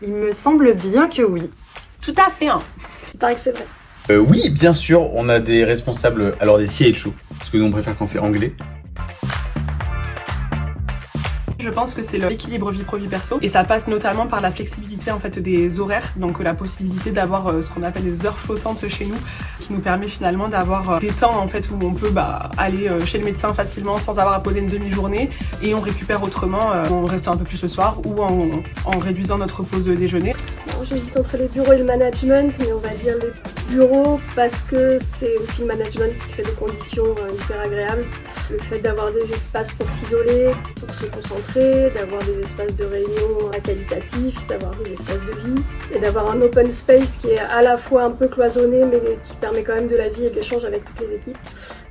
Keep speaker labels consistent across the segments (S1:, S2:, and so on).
S1: Il me semble bien que oui.
S2: Tout à fait, hein.
S3: Il paraît que c'est vrai.
S4: Oui, bien sûr, on a des responsables, alors des CHO, parce que nous on préfère quand c'est anglais.
S2: Je pense que c'est l'équilibre vie pro vie perso et ça passe notamment par la flexibilité en fait des horaires, donc la possibilité d'avoir ce qu'on appelle des heures flottantes chez nous, qui nous permet finalement d'avoir des temps en fait où on peut aller chez le médecin facilement sans avoir à poser une demi-journée et on récupère autrement en restant un peu plus le soir ou en réduisant notre pause déjeuner.
S3: Bon, j'hésite entre les bureaux et le management, mais on va dire les bureaux parce que c'est aussi le management qui fait des conditions hyper agréables. Le fait d'avoir des espaces pour s'isoler, pour se concentrer, d'avoir des espaces de réunion qualitatifs, d'avoir des espaces de vie et d'avoir un open space qui est à la fois un peu cloisonné mais qui permet quand même de la vie et de l'échange avec toutes les équipes.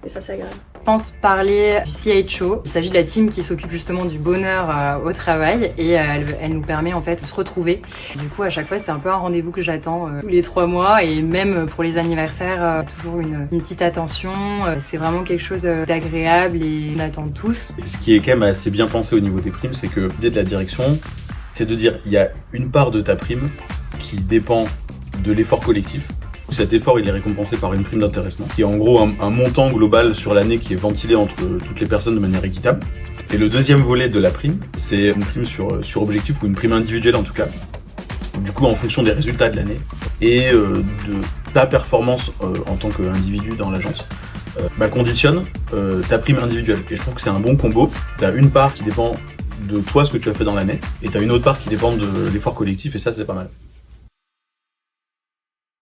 S3: Et ça, c'est agréable.
S1: Je pense parler du CHO. Il s'agit de la team qui s'occupe justement du bonheur au travail et elle nous permet en fait de se retrouver. Du coup, à chaque fois, c'est un peu un rendez-vous que j'attends tous les 3 mois et même pour les anniversaires, toujours une petite attention. C'est vraiment quelque chose d'agréable et on attend tous.
S4: Ce qui est quand même assez bien pensé au niveau des primes, c'est que l'idée de la direction, c'est de dire il y a une part de ta prime qui dépend de l'effort collectif. Cet effort, il est récompensé par une prime d'intéressement, qui est en gros un montant global sur l'année qui est ventilé entre toutes les personnes de manière équitable. Et le deuxième volet de la prime, c'est une prime sur objectif, ou une prime individuelle en tout cas, du coup en fonction des résultats de l'année et de ta performance en tant qu'individu dans l'agence. Conditionne ta prime individuelle. Et je trouve que c'est un bon combo. Tu as une part qui dépend de toi, ce que tu as fait dans l'année, et tu as une autre part qui dépend de l'effort collectif, et ça c'est pas mal.